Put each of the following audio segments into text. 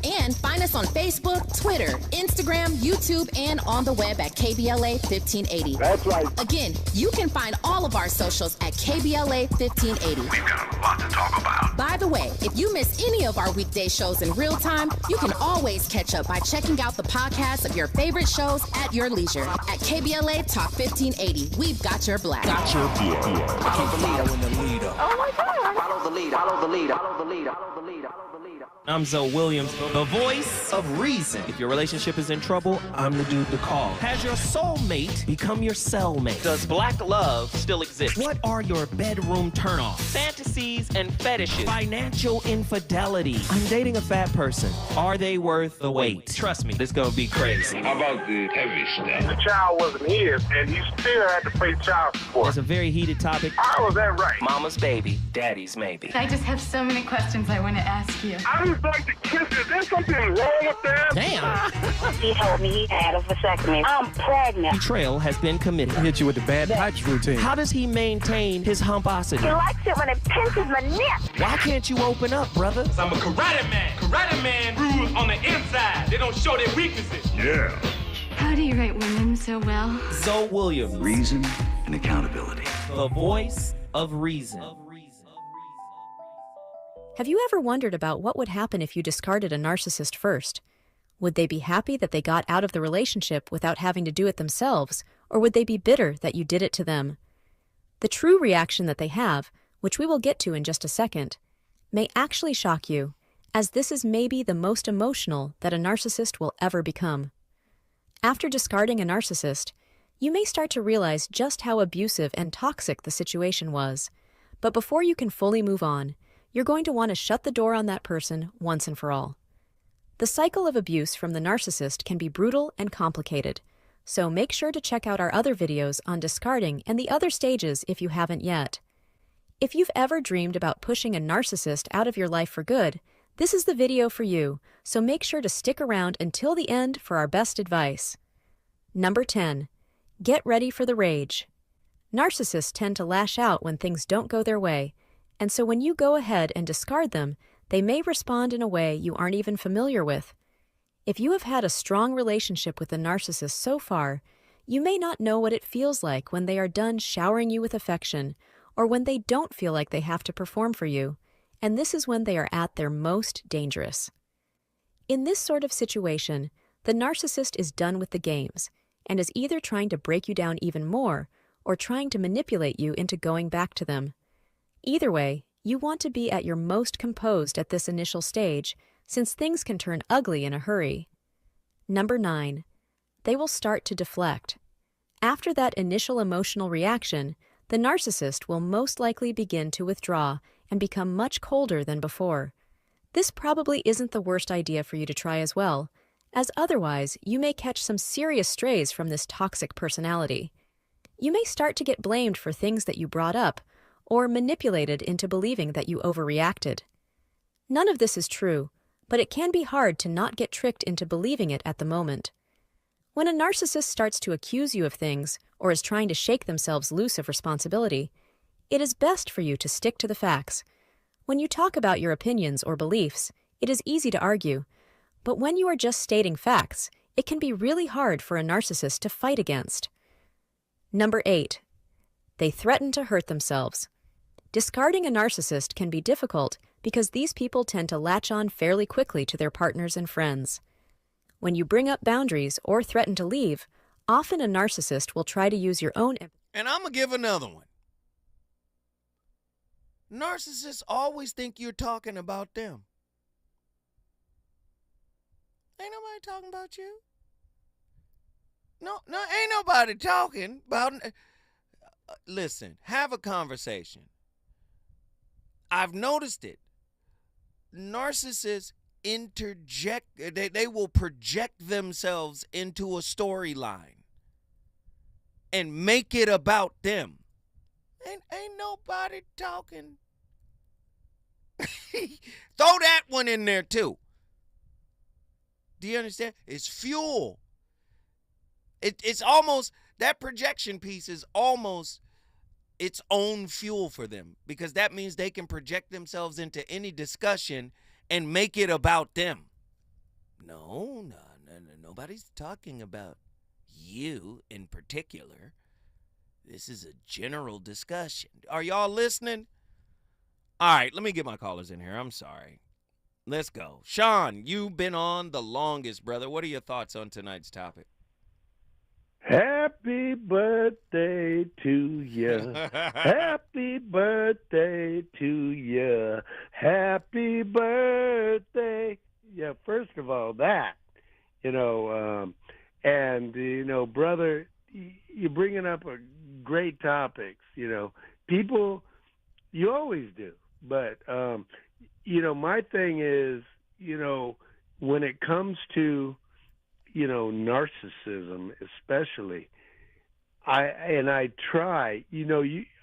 And find us on Facebook, Twitter, Instagram, YouTube, and on the web at KBLA 1580. That's right. Again, you can find all of our socials at KBLA 1580. We've got a lot to talk about. By the way, if you miss any of our weekday shows in real time, you can always catch up by checking out the podcast of your favorite shows at your leisure. At KBLA Talk 1580, we've got your black. Got your beer. Follow the leader when the leader. Oh my God. Follow the leader. Follow the leader. Follow the leader. Follow the leader. I'm Zoe Williams, the voice of reason. If your relationship is in trouble, I'm the dude to call. Has your soulmate become your cellmate? Does black love still exist? What are your bedroom turnoffs? Fantasies and fetishes. Financial infidelity. I'm dating a fat person. Are they worth the wait? Trust me, this is gonna be crazy. How about the heavy stuff? The child wasn't his, and he still had to pay child support. It's a very heated topic. How was that right? Mama's baby, daddy's maybe. I just have so many questions I want to ask you. I just like to kiss it. Is there something wrong with that? Damn. He told me he had a vasectomy. I'm pregnant. Betrayal has been committed. Hit you with the bad pipes routine. How does he maintain his humposity? He likes it when it pinches my neck. Why can't you open up, brother? I'm a karate man. Karate man rules on the inside. They don't show their weaknesses. Yeah. How do you write women so well? Zoe Williams, Reason and accountability. the voice of reason. Have you ever wondered about what would happen if you discarded a narcissist first? Would they be happy that they got out of the relationship without having to do it themselves, or would they be bitter that you did it to them? The true reaction that they have, which we will get to in just a second, may actually shock you, as this is maybe the most emotional that a narcissist will ever become. After discarding a narcissist, you may start to realize just how abusive and toxic the situation was, but before you can fully move on, you're going to want to shut the door on that person once and for all. The cycle of abuse from the narcissist can be brutal and complicated, so make sure to check out our other videos on discarding and the other stages if you haven't yet. If you've ever dreamed about pushing a narcissist out of your life for good, this is the video for you, so make sure to stick around until the end for our best advice. Number 10. Get ready for the rage. Narcissists tend to lash out when things don't go their way, and so when you go ahead and discard them, they may respond in a way you aren't even familiar with. If you have had a strong relationship with a narcissist so far, you may not know what it feels like when they are done showering you with affection, or when they don't feel like they have to perform for you, and this is when they are at their most dangerous. In this sort of situation, the narcissist is done with the games, and is either trying to break you down even more, or trying to manipulate you into going back to them. Either way, you want to be at your most composed at this initial stage, since things can turn ugly in a hurry. Number 9. They will start to deflect. After that initial emotional reaction, the narcissist will most likely begin to withdraw and become much colder than before. This probably isn't the worst idea for you to try as well, as otherwise you may catch some serious strays from this toxic personality. You may start to get blamed for things that you brought up, or manipulated into believing that you overreacted. None of this is true, but it can be hard to not get tricked into believing it at the moment. When a narcissist starts to accuse you of things, or is trying to shake themselves loose of responsibility, it is best for you to stick to the facts. When you talk about your opinions or beliefs, it is easy to argue, but when you are just stating facts, it can be really hard for a narcissist to fight against. Number 8. They threaten to hurt themselves. Discarding a narcissist can be difficult because these people tend to latch on fairly quickly to their partners and friends. When you bring up boundaries or threaten to leave, often a narcissist will try to use your own... And I'm going to give another one. Narcissists always think you're talking about them. Ain't nobody talking about you. No, ain't nobody talking about... Listen, have a conversation. I've noticed it. Narcissists interject, they will project themselves into a storyline and make it about them. Ain't nobody talking. Throw that one in there too. Do you understand? It's fuel. It's almost, that projection piece is almost its own fuel for them, because that means they can project themselves into any discussion and make it about them. No, nobody's talking about you in particular. This is a general discussion. Are y'all listening? All right, let me get my callers in here. I'm sorry. Let's go. Sean, you've been on the longest, brother. What are your thoughts on tonight's topic? Happy birthday to you. Happy birthday to you. Happy birthday. Yeah, first of all, that, brother, you're bringing up a great topics, people, you always do. But, my thing is, when it comes to, narcissism, especially, I try,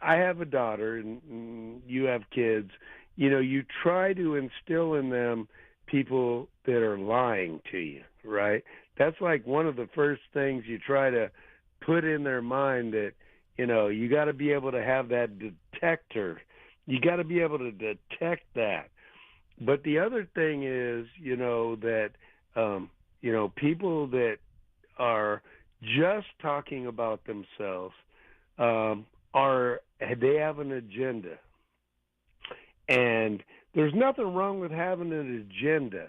I have a daughter and you have kids, you try to instill in them people that are lying to you, right? That's like one of the first things you try to put in their mind, that, you got to be able to have that detector. You got to be able to detect that. But the other thing is, that, people that are just talking about themselves, they have an agenda. And there's nothing wrong with having an agenda,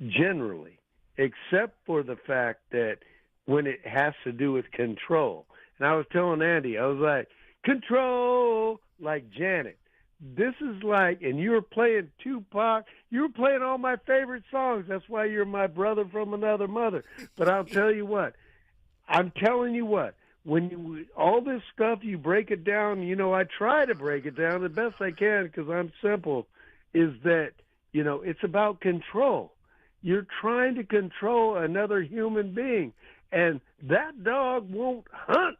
generally, except for the fact that when it has to do with control. And I was telling Andy, I was like, control, like Janet. This is like, and you were playing Tupac, you were playing all my favorite songs. That's why you're my brother from another mother. But I'll tell you what, when all this stuff, you break it down, I try to break it down the best I can because I'm simple, is that, it's about control. You're trying to control another human being. And that dog won't hunt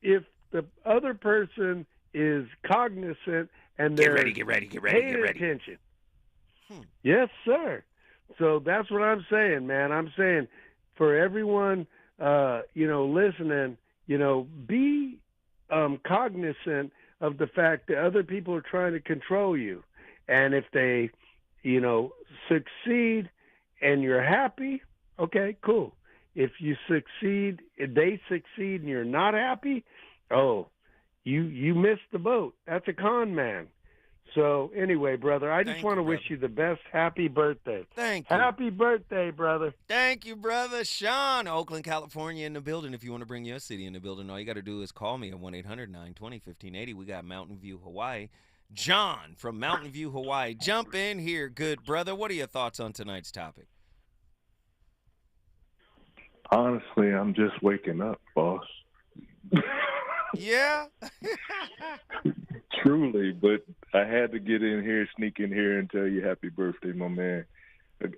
if the other person is cognizant and they're Get ready. paying attention. Yes, sir. So that's what I'm saying, man. I'm saying for everyone, listening, be cognizant of the fact that other people are trying to control you. And if they, succeed and you're happy, okay, cool. If you succeed, if they succeed and you're not happy, you missed the boat. That's a con man. So anyway, brother, I just want to wish you the best. Happy birthday. Thank you. Happy birthday, brother. Thank you, brother. Sean, Oakland, California in the building. If you want to bring your city in the building, all you got to do is call me at 1-800-920-1580. We got Mountain View, Hawaii. John from Mountain View, Hawaii. Jump in here, good brother. What are your thoughts on tonight's topic? Honestly, I'm just waking up, boss. Yeah? Truly, but I had to get in here, sneak in here, and tell you happy birthday, my man.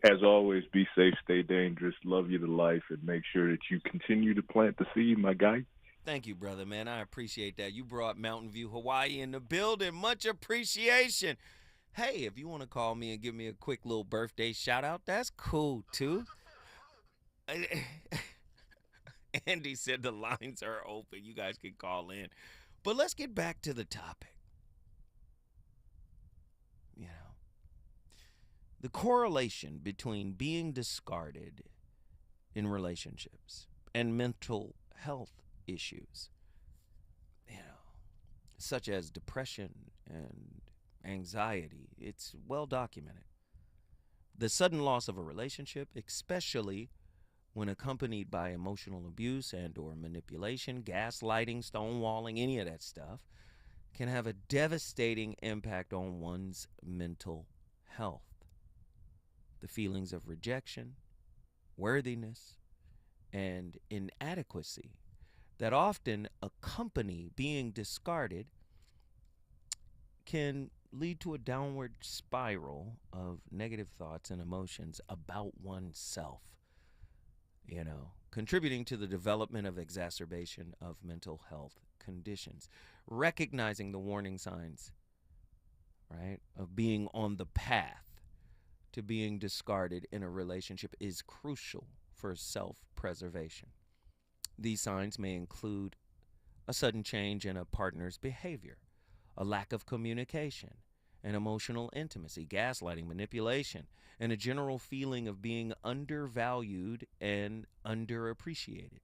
As always, be safe, stay dangerous, love you to life, and make sure that you continue to plant the seed, my guy. Thank you, brother, man. I appreciate that. You brought Mountain View, Hawaii in the building. Much appreciation. Hey, if you want to call me and give me a quick little birthday shout out, that's cool, too. Andy said the lines are open. You guys can call in. But let's get back to the topic. The correlation between being discarded in relationships and mental health issues, such as depression and anxiety, it's well documented. The sudden loss of a relationship, especially when accompanied by emotional abuse and or manipulation, gaslighting, stonewalling, any of that stuff, can have a devastating impact on one's mental health. The feelings of rejection, worthiness, and inadequacy that often accompany being discarded can lead to a downward spiral of negative thoughts and emotions about oneself, contributing to the development of exacerbation of mental health conditions. Recognizing the warning signs, right, of being on the path to being discarded in a relationship is crucial for self-preservation. These signs may include a sudden change in a partner's behavior, a lack of communication, and emotional intimacy, gaslighting, manipulation, and a general feeling of being undervalued and underappreciated.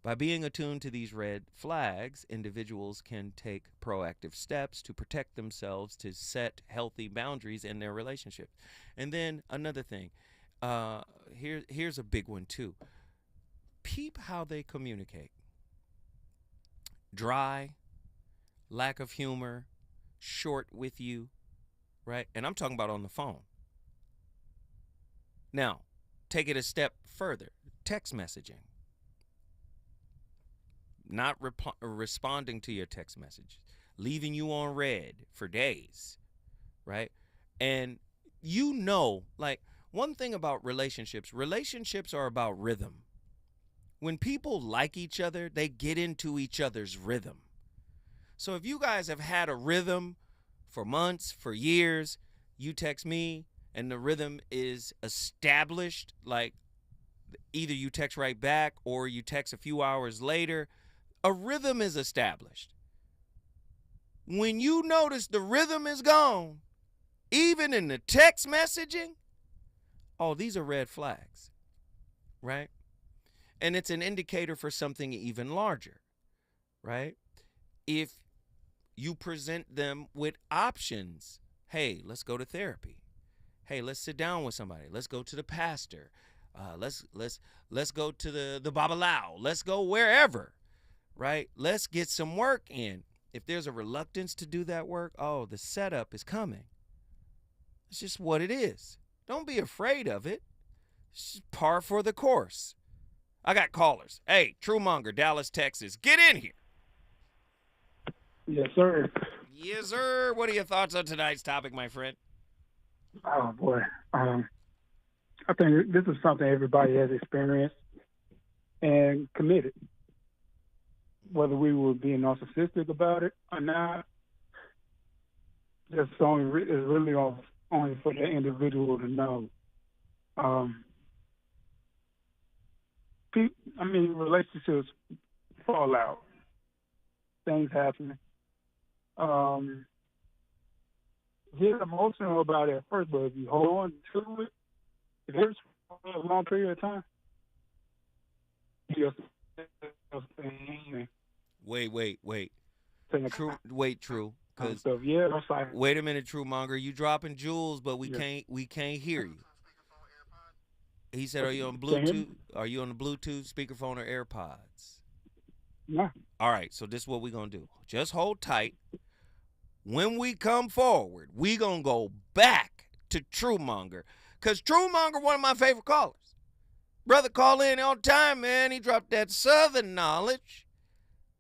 By being attuned to these red flags, individuals can take proactive steps to protect themselves, to set healthy boundaries in their relationships. And then another thing, here's a big one too. Peep how they communicate. Dry, lack of humor, short with you, right? And I'm talking about on the phone. Now, take it a step further. Text messaging. Not responding to your text message, leaving you on red for days, right? And you know, like, one thing about relationships are about rhythm. When people like each other, they get into each other's rhythm. So if you guys have had a rhythm for months, for years, you text me and the rhythm is established, like either you text right back or you text a few hours later, a rhythm is established. When you notice the rhythm is gone, even in the text messaging, oh, these are red flags, right? And it's an indicator for something even larger, right? If you present them with options, hey, let's go to therapy. Hey, let's sit down with somebody. Let's go to the pastor. Let's go to the babalao. Let's go wherever. Right? Let's get some work in. If there's a reluctance to do that work, oh, the setup is coming. It's just what it is. Don't be afraid of it. It's just par for the course. I got callers. Hey, Truemonger, Dallas, Texas. Get in here. Yes, sir. Yes, sir. What are your thoughts on tonight's topic, my friend? Oh, boy. I think this is something everybody has experienced and committed. Whether we were being narcissistic about it or not, it's really only for the individual to know. Relationships fall out. Things happen. Get emotional about it at first, but if you hold on to it, it hurts for a long period of time. Wait. True. Cause wait a minute, Truemonger. You dropping jewels, but we can't hear you. He said, "Are you on Bluetooth? Are you on the Bluetooth, speakerphone, or AirPods?" Yeah. All right. So this is what we're gonna do. Just hold tight. When we come forward, we gonna go back to Truemonger, cause Truemonger one of my favorite callers. Brother call in all the time, man. He dropped that Southern knowledge.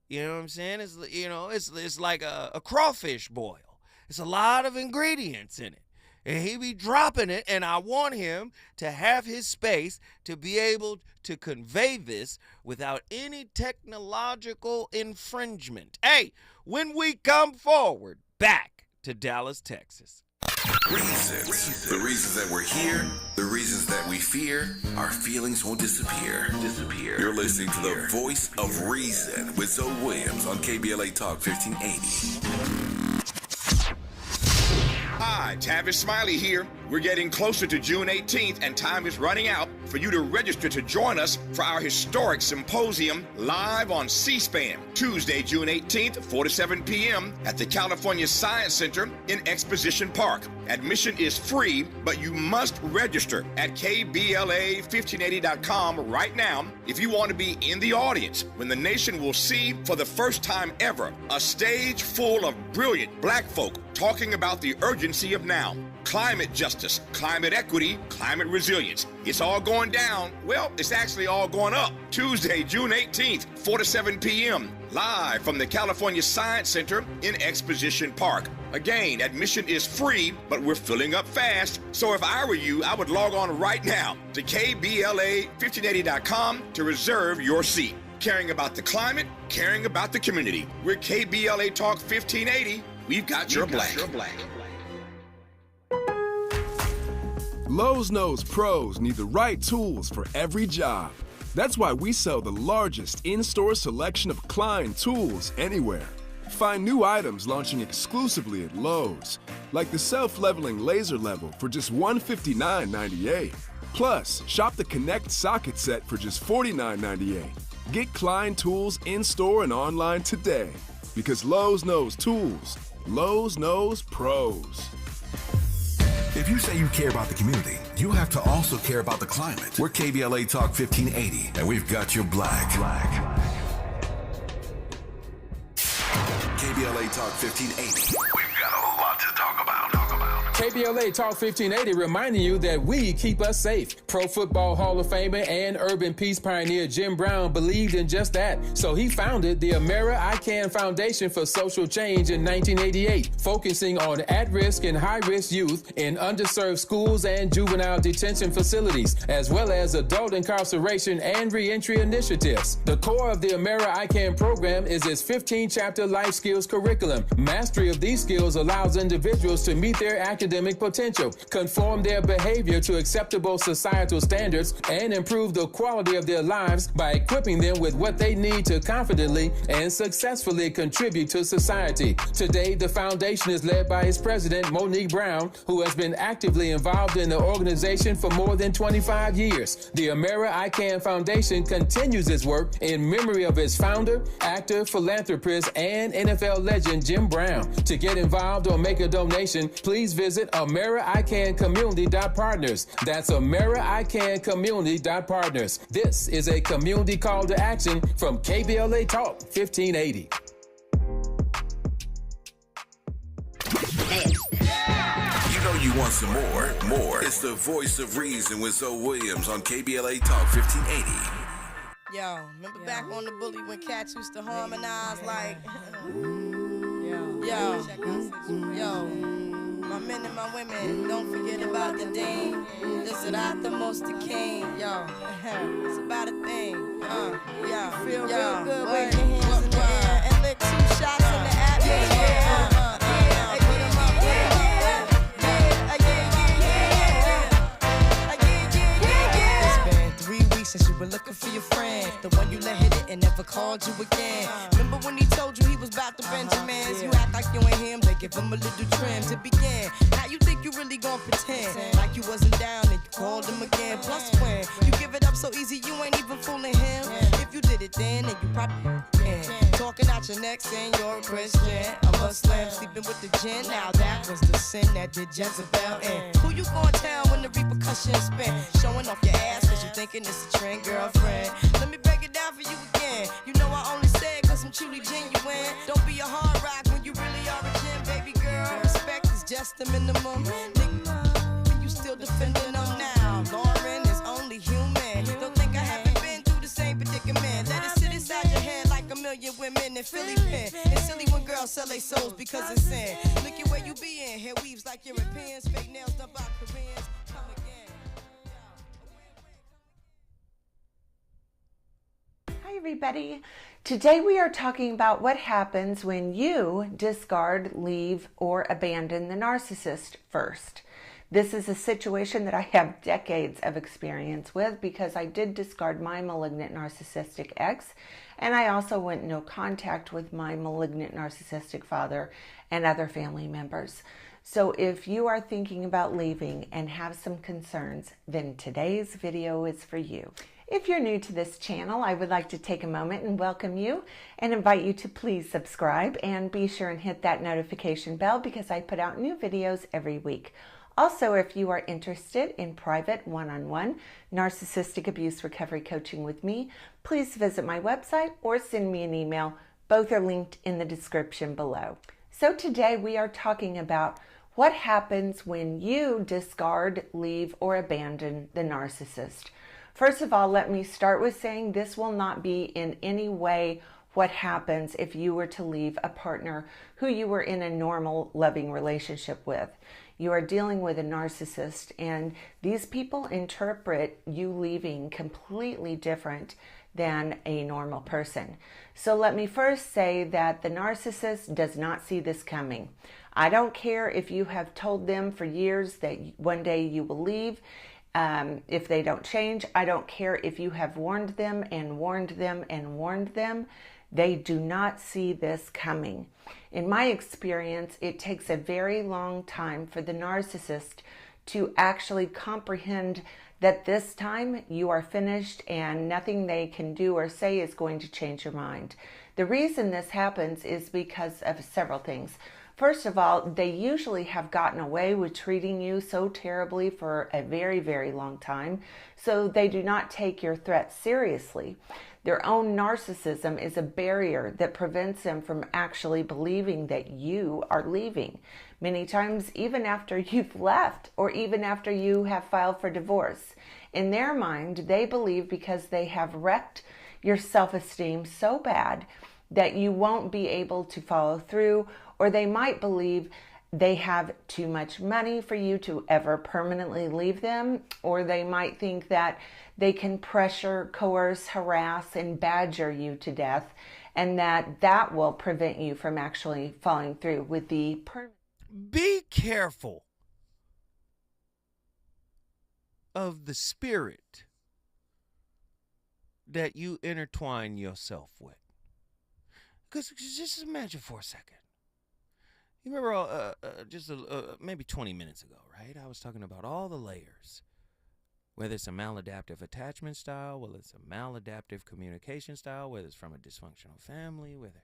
You know what I'm saying? It's like a crawfish boil. It's a lot of ingredients in it. And he be dropping it, and I want him to have his space to be able to convey this without any technological infringement. Hey, when we come forward, back to Dallas, Texas. Reasons. The reasons that we're here, the reasons that we fear, our feelings won't disappear. You're listening to the voice of reason with Zoe Williams on KBLA Talk 1580. Hi, Tavis Smiley here. We're getting closer to June 18th, and time is running out for you to register to join us for our historic symposium live on C-SPAN, Tuesday, June 18th, 4 to 7 p.m. at the California Science Center in Exposition Park. Admission is free, but you must register at KBLA1580.com right now if you want to be in the audience when the nation will see for the first time ever a stage full of brilliant black folk talking about the urgency of now. Climate justice, climate equity, climate resilience. It's all going down. Well, it's actually all going up. Tuesday, June 18th, 4 to 7 p.m. live from the California Science Center in Exposition Park. Again, admission is free, but we're filling up fast. So if I were you, I would log on right now to KBLA1580.com to reserve your seat. Caring about the climate, caring about the community. We're KBLA Talk 1580. We've got your black. Lowe's knows pros need the right tools for every job. That's why we sell the largest in-store selection of Klein tools anywhere. Find new items launching exclusively at Lowe's, like the self-leveling laser level for just $159.98. Plus, shop the Connect socket set for just $49.98. Get Klein tools in-store and online today. Because Lowe's knows tools. Lowe's knows pros. If you say you care about the community, you have to also care about the climate. We're KBLA Talk 1580, and we've got your black. KBLA Talk 1580. We've got a lot to talk about. KBLA Talk 1580 reminding you that we keep us safe. Pro Football Hall of Famer and urban peace pioneer Jim Brown believed in just that. So he founded the Amera I Can Foundation for Social Change in 1988, focusing on at-risk and high-risk youth in underserved schools and juvenile detention facilities, as well as adult incarceration and reentry initiatives. The core of the Amera I Can program is its 15-chapter life skills curriculum. Mastery of these skills allows individuals to meet their academic potential, conform their behavior to acceptable societal standards, and improve the quality of their lives by equipping them with what they need to confidently and successfully contribute to society. Today, the foundation is led by its president, Monique Brown, who has been actively involved in the organization for more than 25 years. The Amera I Can Foundation continues its work in memory of its founder, actor, philanthropist, and NFL legend Jim Brown. To get involved or make a donation, please visit AmeriICanCommunity.partners. That's AmeriICanCommunity.partners. This is a community call to action from KBLA Talk 1580. You know you want some more. It's the voice of reason with Zoe Williams on KBLA Talk 1580. Yo, remember back on the bully when cats used to harmonize like, yo. My men and my women, don't forget about the dean. This is not the most the king, yo. It's about a thing, feel real good, wave your hands in the air and lick 2 shots in the atmosphere. Since you were looking for your friend, the one you let hit it and never called you again. Remember when he told you he was about to Benjamins? You act like you ain't him, they give him a little trim to begin. Now you think you really gon' pretend like you wasn't down and you called him again. Plus when you give it up so easy, you ain't even fooling him. If you did it then you probably talking out your neck saying you're a Christian, a Muslim, sleeping with the gin. Now that was the sin that did Jezebel in. Who you gonna tell when the repercussions spin? Showing off your ass cause you thinking it's a trend, girlfriend. Let me break it down for you again. You know I only say it cause I'm truly genuine. Don't be a hard rock when you really are a gem, baby girl. Respect is just the minimum. Nigga, you still defending them now. Lauren is only human. Don't think I haven't been through the same predicament. Let it sit inside your head like a million women in Philly pen. It's silly when girls sell their souls because it's sin. Look at where you be in. Hair weaves like Europeans. Fake nails done by Koreans. Come again. Hi everybody. Today we are talking about what happens when you discard, leave, or abandon the narcissist first. This is a situation that I have decades of experience with because I did discard my malignant narcissistic ex, and I also went no contact with my malignant narcissistic father and other family members. So if you are thinking about leaving and have some concerns, then today's video is for you. If you're new to this channel, I would like to take a moment and welcome you and invite you to please subscribe and be sure and hit that notification bell because I put out new videos every week. Also, if you are interested in private one-on-one narcissistic abuse recovery coaching with me, please visit my website or send me an email. Both are linked in the description below. So today we are talking about what happens when you discard, leave, or abandon the narcissist. First of all, let me start with saying this will not be in any way what happens if you were to leave a partner who you were in a normal, loving relationship with. You are dealing with a narcissist, and these people interpret you leaving completely different than a normal person. So let me first say that the narcissist does not see this coming. I don't care if you have told them for years that one day you will leave. If they don't change, I don't care if you have warned them and warned them and warned them. They do not see this coming. In my experience, it takes a very long time for the narcissist to actually comprehend that this time you are finished and nothing they can do or say is going to change your mind. The reason this happens is because of several things. First of all, they usually have gotten away with treating you so terribly for a very, very long time, so they do not take your threats seriously. Their own narcissism is a barrier that prevents them from actually believing that you are leaving. Many times, even after you've left, or even after you have filed for divorce. In their mind, they believe because they have wrecked your self-esteem so bad that you won't be able to follow through, or they might believe they have too much money for you to ever permanently leave them, or they might think that they can pressure, coerce, harass, and badger you to death, and that will prevent you from actually following through with the permanent. Be careful of the spirit that you intertwine yourself with. Because just imagine for a second. You remember maybe 20 minutes ago, right? I was talking about all the layers. Whether it's a maladaptive attachment style, whether it's a maladaptive communication style, whether it's from a dysfunctional family, whether,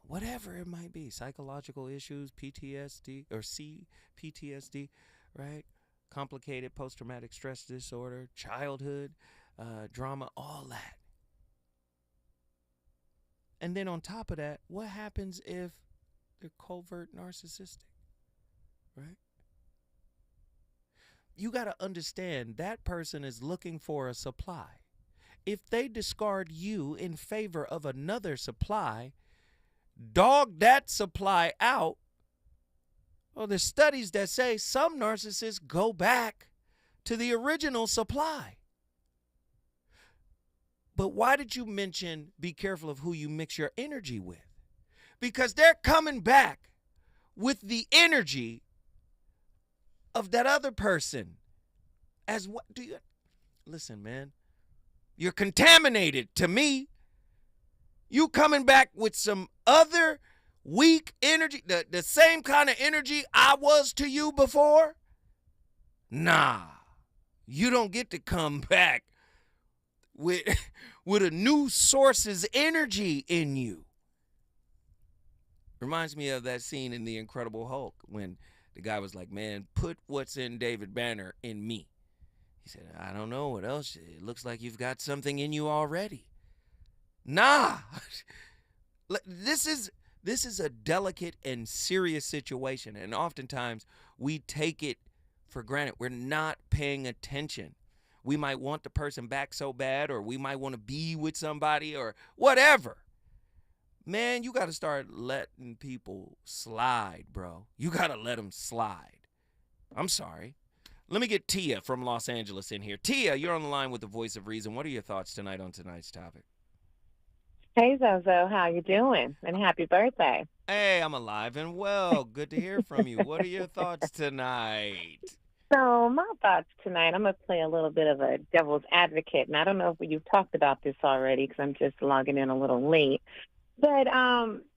whatever it might be, psychological issues, PTSD or PTSD, right? Complicated post-traumatic stress disorder, childhood, drama, all that. And then on top of that, what happens if they're covert narcissistic, right? You got to understand that person is looking for a supply. If they discard you in favor of another supply, dog that supply out, well, there's studies that say some narcissists go back to the original supply. But why did you mention be careful of who you mix your energy with? Because they're coming back with the energy of that other person. As what do you listen, man? You're contaminated to me. You coming back with some other weak energy, the same kind of energy I was to you before? Nah. You don't get to come back with a new source's energy in you. Reminds me of that scene in The Incredible Hulk when the guy was like, man, put what's in David Banner in me. He said, I don't know what else. It looks like you've got something in you already. Nah. This is a delicate and serious situation, and oftentimes we take it for granted. We're not paying attention. We might want the person back so bad, or we might want to be with somebody or whatever. Man, you got to start letting people slide, bro. You got to let them slide. I'm sorry. Let me get Tia from Los Angeles in here. Tia, you're on the line with the voice of reason. What are your thoughts tonight on tonight's topic? Hey, Zozo, how you doing? And happy birthday. Hey, I'm alive and well. Good to hear from you. What are your thoughts tonight? So my thoughts tonight, I'm going to play a little bit of a devil's advocate. And I don't know if you've talked about this already because I'm just logging in a little late. But,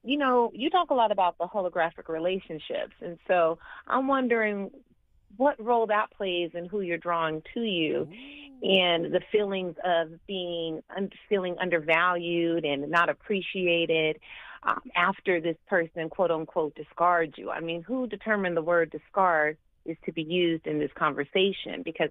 you talk a lot about the holographic relationships. And so I'm wondering what role that plays in who you're drawing to you and the feelings of feeling undervalued and not appreciated after this person, quote unquote, discards you. I mean, who determined the word discard is to be used in this conversation? Because,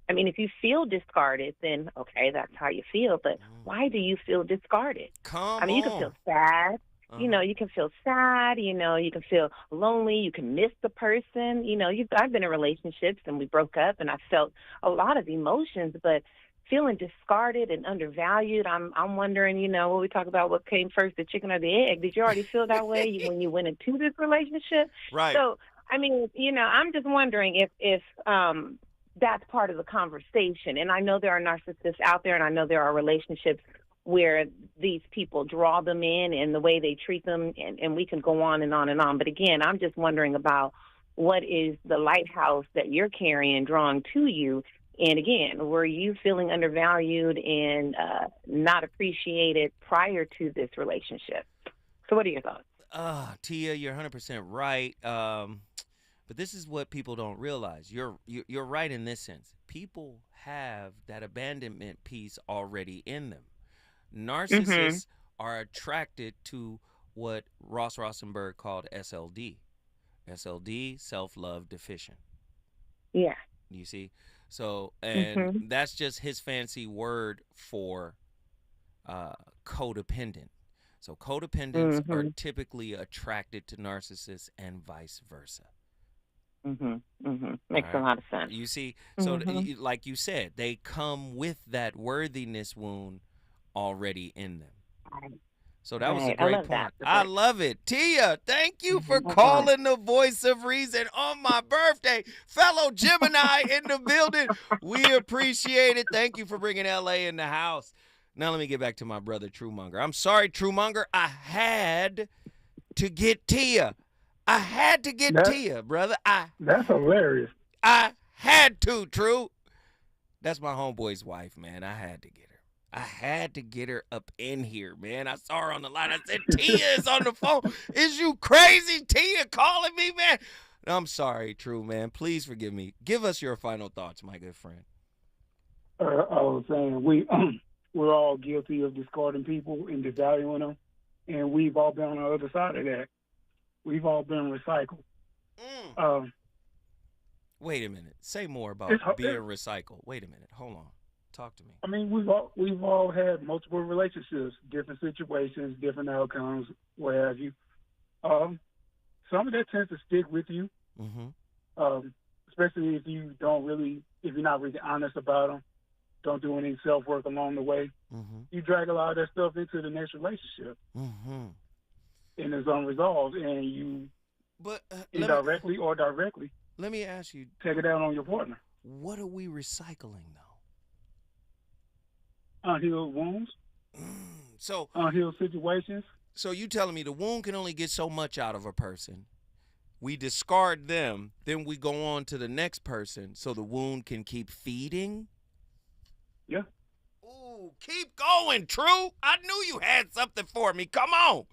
I mean, if you feel discarded, then, okay, that's how you feel. But why do you feel discarded? You can feel sad. You can feel sad. You can feel lonely. You can miss the person. I've been in relationships and we broke up and I felt a lot of emotions, but feeling discarded and undervalued, I'm wondering, when we talk about what came first, the chicken or the egg, did you already feel that way when you went into this relationship? Right. So, I'm just wondering if that's part of the conversation. And I know there are narcissists out there, and I know there are relationships where these people draw them in and the way they treat them, and we can go on and on and on. But again, I'm just wondering about what is the lighthouse that you're carrying, drawing to you And again, were you feeling undervalued and not appreciated prior to this relationship? So what are your thoughts? Tia, you're 100% right. But this is what people don't realize. You're right in this sense. People have that abandonment piece already in them. Narcissists are attracted to what Ross Rosenberg called SLD. SLD, self-love deficient. Yeah. You see? So, and that's just his fancy word for codependent. So codependents are typically attracted to narcissists and vice versa. Makes a lot of sense. You see, so like you said, they come with that worthiness wound already in them. So that was a great point. I love it. Tia, thank you for calling the voice of reason on my birthday. Fellow Gemini in the building. We appreciate it. Thank you for bringing LA in the house. Now let me get back to my brother, Truemonger. I'm sorry, Truemonger. I had to get Tia. I had to get Tia, brother. That's hilarious. I had to, True. That's my homeboy's wife, man. I had to get her. I had to get her up in here, man. I saw her on the line. I said, Tia is on the phone. Is you crazy, Tia, calling me, man? I'm sorry, True, man. Please forgive me. Give us your final thoughts, my good friend. I was saying we're all guilty of discarding people and devaluing them, and we've all been on the other side of that. We've all been recycled. Wait a minute. Say more about being recycled. Wait a minute. Hold on. Talk to me. I mean, we've all had multiple relationships, different situations, different outcomes, what have you. Some of that tends to stick with you, especially if you're not really honest about them, don't do any self-work along the way. You drag a lot of that stuff into the next relationship. And it's unresolved, and you, indirectly or directly, let me ask you, take it out on your partner. What are we recycling, though? Unhealed wounds. So unhealed situations. So you telling me the wound can only get so much out of a person? We discard them, then we go on to the next person, so the wound can keep feeding? Yeah. Ooh, keep going, True. I knew you had something for me. Come on.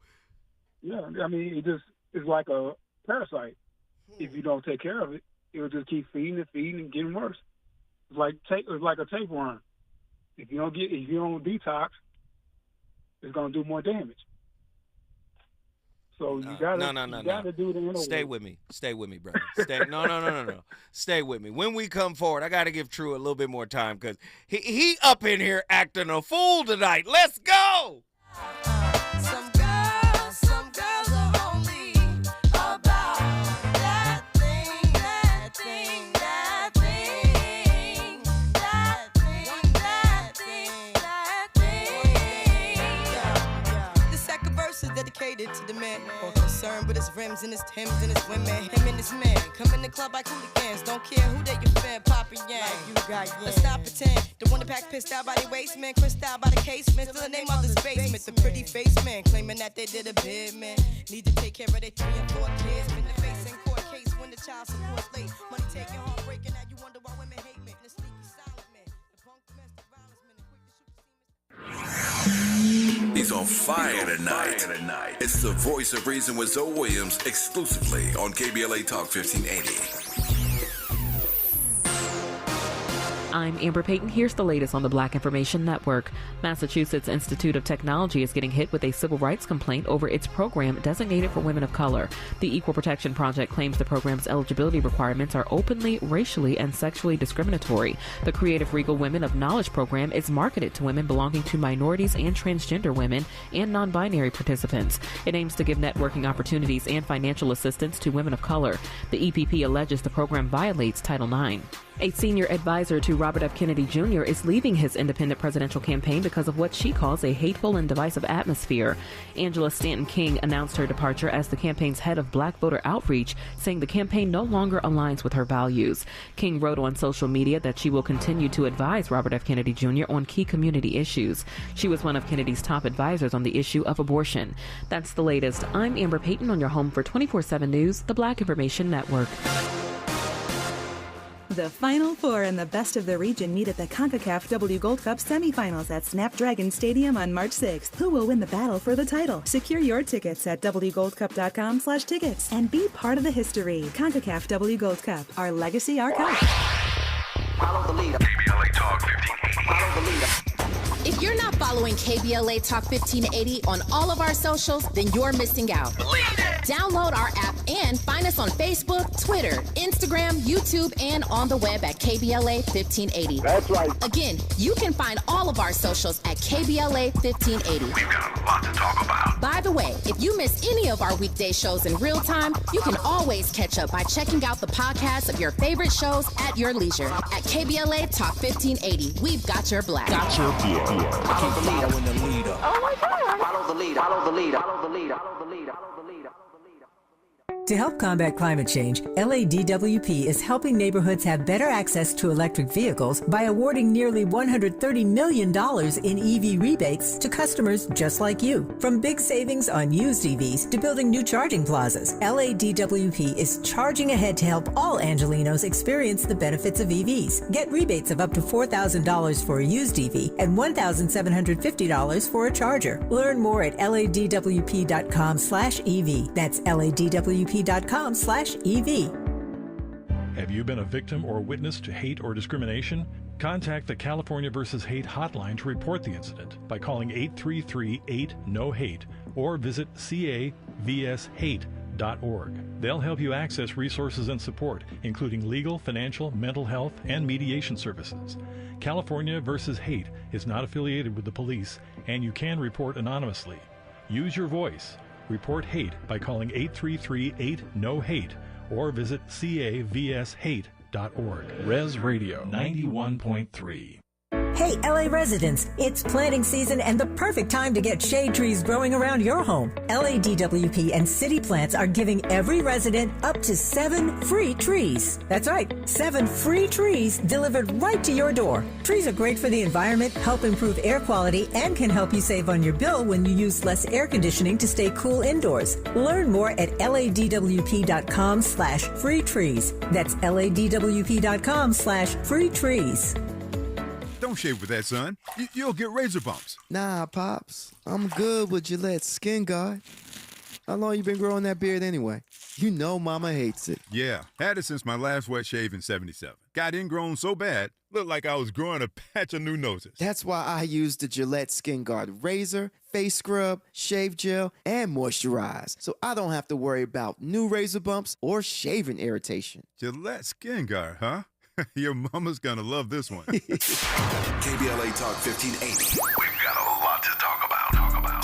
Yeah, I mean, it's like a parasite. If you don't take care of it, it'll just keep feeding and getting worse. It's like a tapeworm. If you don't detox, it's gonna do more damage. So you gotta do the inner work. Stay with me, brother. No. Stay with me. When we come forward, I gotta give True a little bit more time because he up in here acting a fool tonight. Let's go. Some girls are only about that thing. This second verse is dedicated to the man, more concerned with his rims and his Timbs and his women. Him and his man come in the club like hooligans, don't care who they your fan, Papa Yang. Like you got Yang. Let's not pretend. The one that pack pissed out by the waist, man, crissed out by the casement. Still the name of this basement. The pretty face man claiming that they did a bid, man. Need to take care of their 3 and 4 kids. Been the face in court case when the child support late. Money taking, heartbreaking. Now you wonder why women hate men. The sneaky silent man. The punk domestic violence man. The quick to shoot. He's on fire tonight. It's the Voice of Reason with Zoe Williams, exclusively on KBLA Talk 1580. I'm Amber Payton. Here's the latest on the Black Information Network. Massachusetts Institute of Technology is getting hit with a civil rights complaint over its program designated for women of color. The Equal Protection Project claims the program's eligibility requirements are openly, racially, and sexually discriminatory. The Creative Regal Women of Knowledge program is marketed to women belonging to minorities and transgender women and non-binary participants. It aims to give networking opportunities and financial assistance to women of color. The EPP alleges the program violates Title IX. A senior advisor to Robert F. Kennedy Jr. is leaving his independent presidential campaign because of what she calls a hateful and divisive atmosphere. Angela Stanton King announced her departure as the campaign's head of Black voter outreach, saying the campaign no longer aligns with her values. King wrote on social media that she will continue to advise Robert F. Kennedy Jr. on key community issues. She was one of Kennedy's top advisors on the issue of abortion. That's the latest. I'm Amber Payton on your home for 24/7 News, the Black Information Network. The Final Four and the best of the region meet at the CONCACAF W Gold Cup semifinals at Snapdragon Stadium on March 6th. Who will win the battle for the title? Secure your tickets at wgoldcup.com/tickets and be part of the history. CONCACAF W Gold Cup, our legacy, our cup. Follow the leader. KBLA Talk 1580. Follow the leader. If you're not following KBLA Talk 1580 on all of our socials, then you're missing out. Download our app and find us on Facebook, Twitter, Instagram, YouTube, and on the web at KBLA 1580. That's right. Again, you can find all of our socials at KBLA 1580. We've got a lot to talk about. By the way, if you miss any of our weekday shows in real time, you can always catch up by checking out the podcasts of your favorite shows at your leisure. At KBLA Talk 1580, we've got your black. Got your black. Follow the leader. Following the leader. Oh my God. Follow the leader. Follow the leader. Follow the leader. Follow the leader. Follow the leader. To help combat climate change, LADWP is helping neighborhoods have better access to electric vehicles by awarding nearly $130 million in EV rebates to customers just like you. From big savings on used EVs to building new charging plazas, LADWP is charging ahead to help all Angelinos experience the benefits of EVs. Get rebates of up to $4,000 for a used EV and $1,750 for a charger. Learn more at ladwp.com/EV. That's ladwp.com/EV. Have you been a victim or witness to hate or discrimination? Contact the California vs. Hate hotline to report the incident by calling 833-8-NO-HATE or visit cavshate.org. They'll help you access resources and support, including legal, financial, mental health, and mediation services. California vs. Hate is not affiliated with the police, and you can report anonymously. Use your voice. Report hate by calling 833-8-NO-HATE or visit cavshate.org. Res Radio 91.3. Hey, LA residents, it's planting season and the perfect time to get shade trees growing around your home. LADWP and City Plants are giving every resident up to 7 free trees. That's right, 7 free trees delivered right to your door. Trees are great for the environment, help improve air quality, and can help you save on your bill when you use less air conditioning to stay cool indoors. Learn more at ladwp.com/free trees. That's ladwp.com/free trees. Don't shave with that, son. You'll get razor bumps. Nah, Pops. I'm good with Gillette's Skin Guard. How long you been growing that beard anyway? You know Mama hates it. Yeah, had it since my last wet shave in 77. Got ingrown so bad, looked like I was growing a patch of new noses. That's why I use the Gillette Skin Guard razor, face scrub, shave gel, and moisturize, so I don't have to worry about new razor bumps or shaving irritation. Gillette Skin Guard, huh? Your mama's gonna love this one. KBLA Talk 1580. We've got a lot to talk about.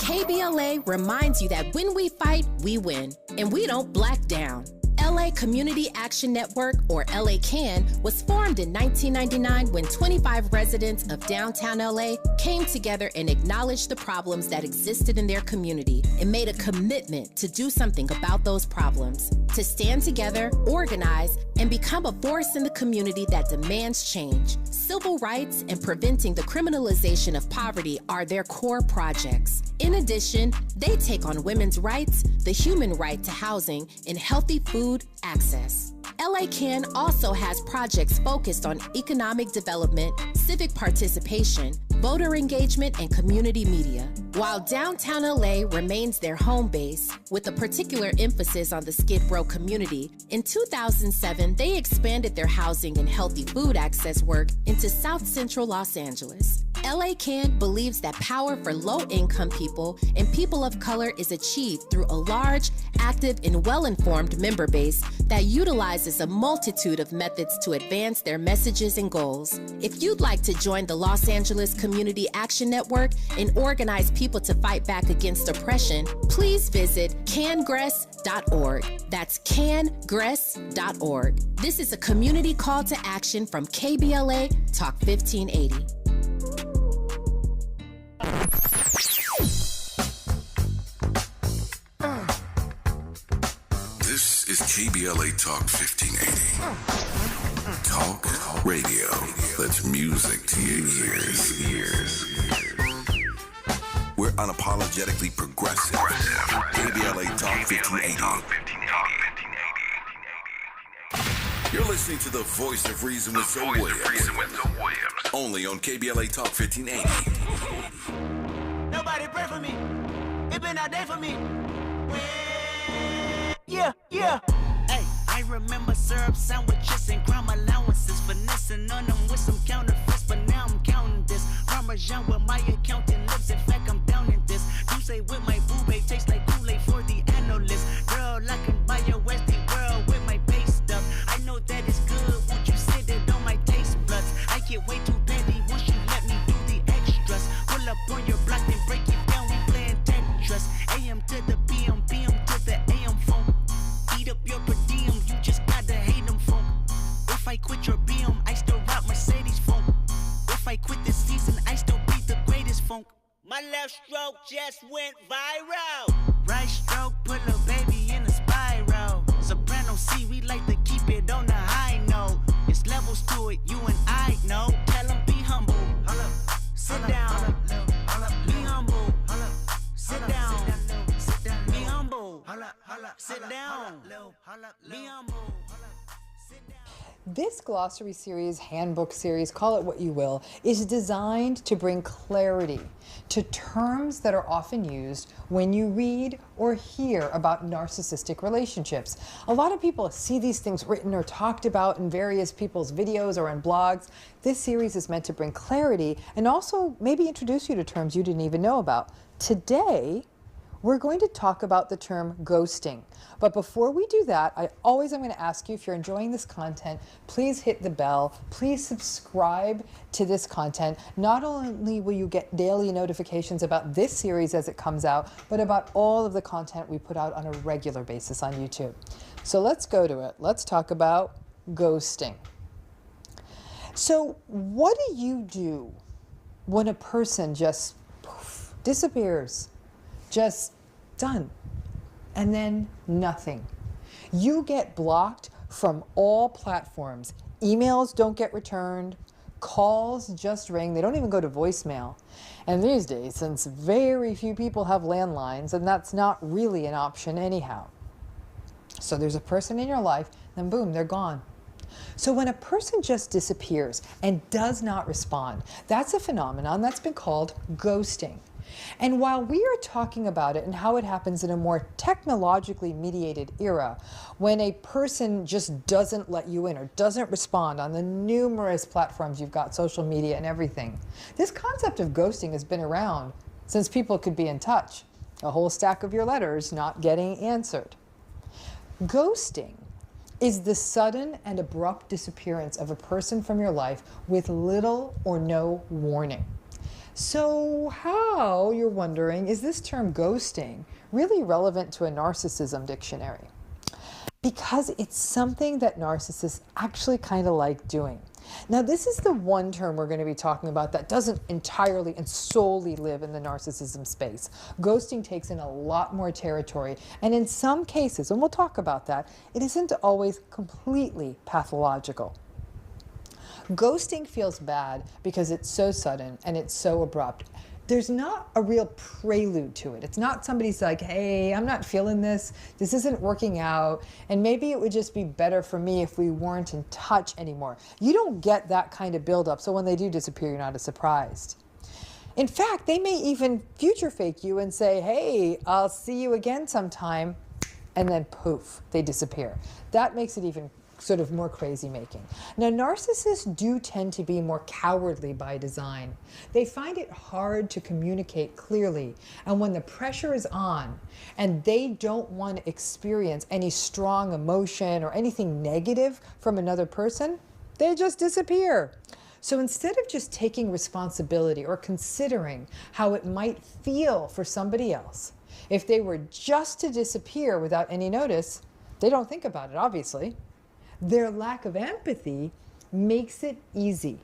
KBLA reminds you that when we fight, we win, and we don't black down. LA Community Action Network, or LA CAN, was formed in 1999 when 25 residents of downtown LA came together and acknowledged the problems that existed in their community and made a commitment to do something about those problems, to stand together, organize, and become a force in the community that demands change. Civil rights and preventing the criminalization of poverty are their core projects. In addition, they take on women's rights, the human right to housing, and healthy food access. LA CAN also has projects focused on economic development, civic participation, voter engagement, and community media. While downtown LA remains their home base, with a particular emphasis on the Skid Row community, in 2007, they expanded their housing and healthy food access work into South Central Los Angeles. LA CAN believes that power for low-income people and people of color is achieved through a large, active, and well-informed member base that utilizes a multitude of methods to advance their messages and goals. If you'd like to join the Los Angeles Community Action Network and organize people to fight back against oppression, please visit cangress.org. That's cangress.org. This is a community call to action from KBLA Talk 1580. This is KBLA Talk 1580. Talk radio. That's music to your ears. We're unapologetically progressive. KBLA Talk 1580. You're listening to the Voice of Reason with Zoe Williams. Only on KBLA Talk 1580. Nobody pray for me. It been a day for me. Yeah, yeah. Hey, I remember syrup sandwiches and crime allowances. Finessing on them with some counterfeits, but now I'm counting this. Parmesan with my accountant lips. In fact, I'm down in this. You say with my boo babe tastes like Kool-Aid for the analyst. Girl, I can buy your Westie world with my base stuff. I know that it's good. Won't you sit it on my taste buds? I get way too petty once you let me do the extras. Pull up on your block and break it down. We playing Tetris. AM to the PM, PM to the AM phone. Eat up your per diem. You just gotta hate them phone. If I quit your BM, I still rock Mercedes phone. If I quit this season, I still be the greatest funk. My left stroke just went viral. Right stroke put a baby in a spiral. Soprano C, we like to keep it on the high note. It's levels to it, you and I know. Tell them be humble. Sit down. Be humble. Sit down. Be humble. Sit down. Be humble. This glossary series, handbook series, call it what you will, is designed to bring clarity to terms that are often used when you read or hear about narcissistic relationships. A lot of people see these things written or talked about in various people's videos or in blogs. This series is meant to bring clarity and also maybe introduce you to terms you didn't even know about. Today, we're going to talk about the term ghosting. But before we do that, I always am going to ask you, if you're enjoying this content, please hit the bell. Please subscribe to this content. Not only will you get daily notifications about this series as it comes out, but about all of the content we put out on a regular basis on YouTube. So let's go to it. Let's talk about ghosting. So what do you do when a person just poof, disappears? Just done. And then nothing. You get blocked from all platforms. Emails don't get returned. Calls just ring. They don't even go to voicemail. And these days, since very few people have landlines, and that's not really an option anyhow. So there's a person in your life, then boom, they're gone. So when a person just disappears and does not respond, that's a phenomenon that's been called ghosting. And while we are talking about it and how it happens in a more technologically mediated era, when a person just doesn't let you in or doesn't respond on the numerous platforms you've got, social media and everything, this concept of ghosting has been around since people could be in touch. A whole stack of your letters not getting answered. Ghosting is the sudden and abrupt disappearance of a person from your life with little or no warning. So how, you're wondering, is this term ghosting really relevant to a narcissism dictionary? Because it's something that narcissists actually kind of like doing. Now, this is the one term we're going to be talking about that doesn't entirely and solely live in the narcissism space. Ghosting takes in a lot more territory, and in some cases, and we'll talk about that, it isn't always completely pathological. Ghosting feels bad because it's so sudden and it's so abrupt. There's not a real prelude to it. It's not somebody's like, hey, I'm not feeling this. This isn't working out. And maybe it would just be better for me if we weren't in touch anymore. You don't get that kind of buildup. So when they do disappear, you're not as surprised. In fact, they may even future fake you and say, hey, I'll see you again sometime. And then poof, they disappear. That makes it even sort of more crazy making. Now, narcissists do tend to be more cowardly by design. They find it hard to communicate clearly, and when the pressure is on and they don't want to experience any strong emotion or anything negative from another person, they just disappear. So instead of just taking responsibility or considering how it might feel for somebody else, if they were just to disappear without any notice, they don't think about it, obviously. Their lack of empathy makes it easy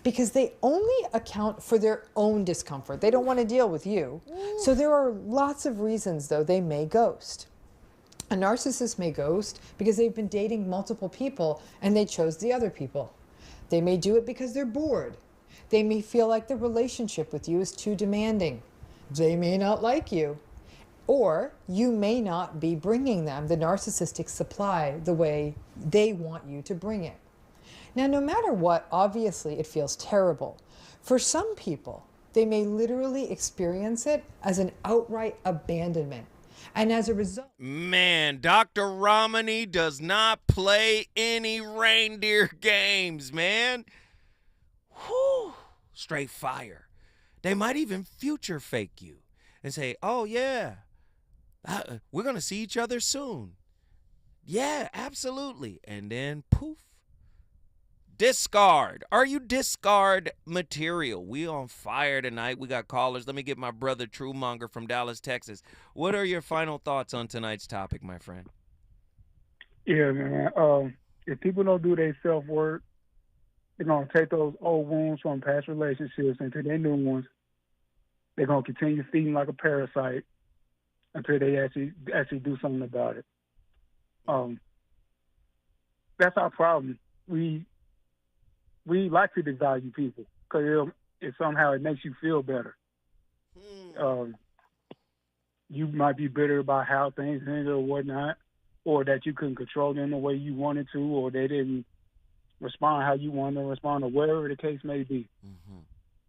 because they only account for their own discomfort. They don't want to deal with you. So there are lots of reasons, though, they may ghost. A narcissist may ghost because they've been dating multiple people and they chose the other people. They may do it because they're bored. They may feel like the relationship with you is too demanding. They may not like you. Or you may not be bringing them the narcissistic supply the way they want you to bring it. Now, no matter what, obviously it feels terrible. For some people, they may literally experience it as an outright abandonment. And as a result... Man, Dr. Romani does not play any reindeer games, man. Whew. Straight fire. They might even future fake you and say, oh, yeah, we're going to see each other soon. Yeah, absolutely. And then poof. Discard. Are you discard material? We on fire tonight. We got callers. Let me get my brother Truemonger from Dallas, Texas. What are your final thoughts on tonight's topic, my friend? Yeah, man. If people don't do their self-work, they're going to take those old wounds from past relationships into their new ones. They're going to continue feeding like a parasite until they actually do something about it. That's our problem. We like to devalue people because it somehow it makes you feel better. You might be bitter about how things ended or whatnot, or that you couldn't control them the way you wanted to, or they didn't respond how you wanted to respond, or whatever the case may be. Mm-hmm.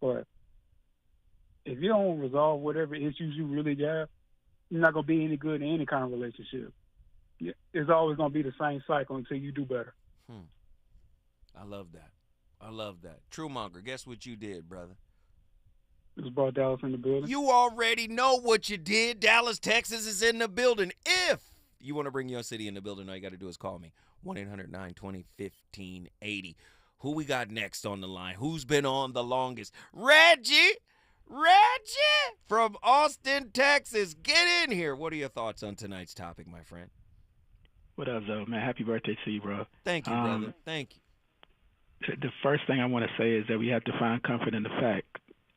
But if you don't resolve whatever issues you really got, you're not going to be any good in any kind of relationship. It's always going to be the same cycle until you do better. I love that. I love that. Truemonger, guess what you did, brother? This is about Dallas in the building. You already know what you did. Dallas, Texas is in the building. If you want to bring your city in the building, all you got to do is call me. 1-800-920-1580. Who we got next on the line? Who's been on the longest? Reggie from Austin, Texas. Get in here. What are your thoughts on tonight's topic, my friend? What up, Zoe, man? Happy birthday to you, bro. Thank you, brother. Thank you. The first thing I want to say is that we have to find comfort in the fact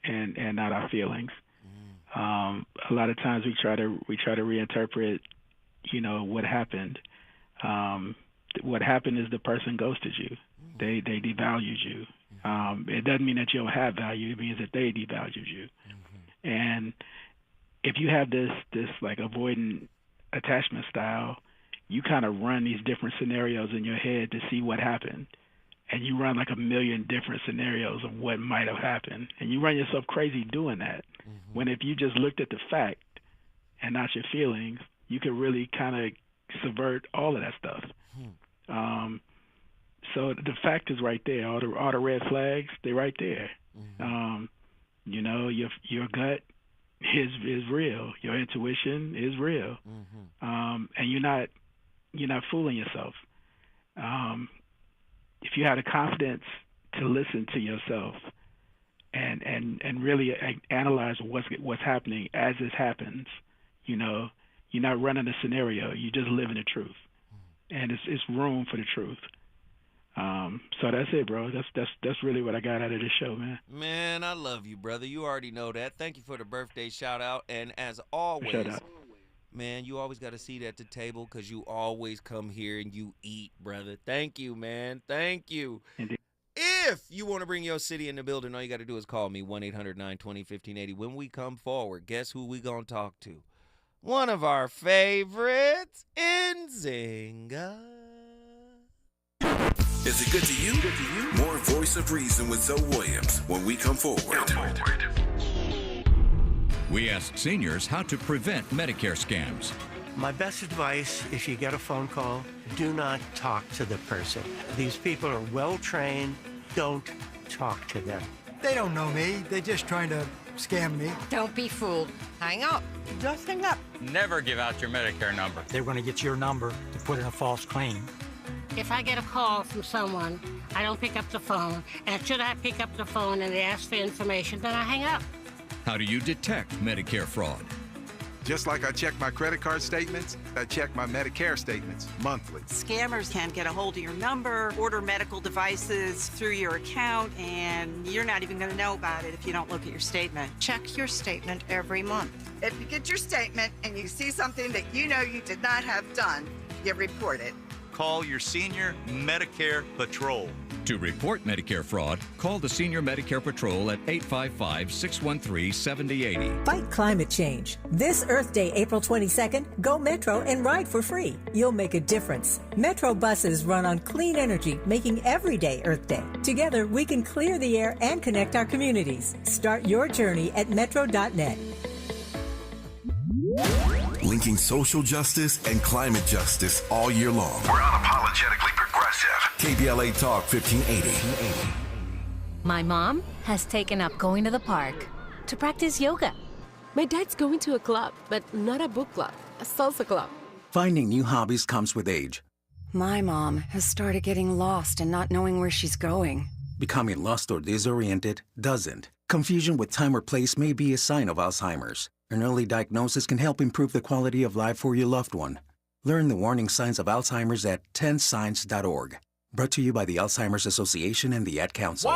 and not our feelings. A lot of times we try to reinterpret, what happened. What happened is the person ghosted you. They devalued you. It doesn't mean that you don't have value. It means that they devalued you. And if you have this like avoidant attachment style, you kind of run these different scenarios in your head to see what happened. And you run like a million different scenarios of what might have happened. And you run yourself crazy doing that. When if you just looked at the fact and not your feelings, you could really kind of subvert all of that stuff. So the fact is right there. All the red flags, they're right there. Your gut is real. Your intuition is real. And you're not fooling yourself. If you have the confidence to listen to yourself and really analyze what's happening as this happens, you're not running a scenario. You just live in the truth, and it's room for the truth. So that's it, bro. That's really what I got out of this show, man. Man, I love you, brother. You already know that. Thank you for the birthday shout out, and as always. Man, you always got a seat at the table because you always come here and you eat, brother. Thank you, man. Thank you. Indeed. If you want to bring your city in the building, all you got to do is call me, 1-800-920-1580. When we come forward, guess who we going to talk to? One of our favorites, Nzinga. Is it good to you? More Voice of Reason with Zoe Williams when we come forward. We asked seniors how to prevent Medicare scams. My best advice, if you get a phone call, do not talk to the person. These people are well-trained. Don't talk to them. They don't know me. They're just trying to scam me. Don't be fooled. Hang up. Just hang up. Never give out your Medicare number. They're going to get your number to put in a false claim. If I get a call from someone, I don't pick up the phone. And should I pick up the phone and they ask for information, then I hang up. How do you detect Medicare fraud? Just like I check my credit card statements, I check my Medicare statements monthly. Scammers can get a hold of your number, order medical devices through your account, and you're not even going to know about it if you don't look at your statement. Check your statement every month. If you get your statement and you see something that you know you did not have done, you report it. Call your senior Medicare Patrol. To report Medicare fraud, call the Senior Medicare Patrol at 855-613-7080. Fight climate change. This Earth Day, April 22nd, go Metro and ride for free. You'll make a difference. Metro buses run on clean energy, making every day Earth Day. Together, we can clear the air and connect our communities. Start your journey at metro.net. Linking social justice and climate justice all year long. We're unapologetically progressive. KBLA Talk 1580. My mom has taken up going to the park to practice yoga. My dad's going to a club, but not a book club, a salsa club. Finding new hobbies comes with age. My mom has started getting lost and not knowing where she's going. Becoming lost or disoriented doesn't. Confusion with time or place may be a sign of Alzheimer's. An early diagnosis can help improve the quality of life for your loved one. Learn the warning signs of Alzheimer's at 10signs.org. Brought to you by the Alzheimer's Association and the Ad Council.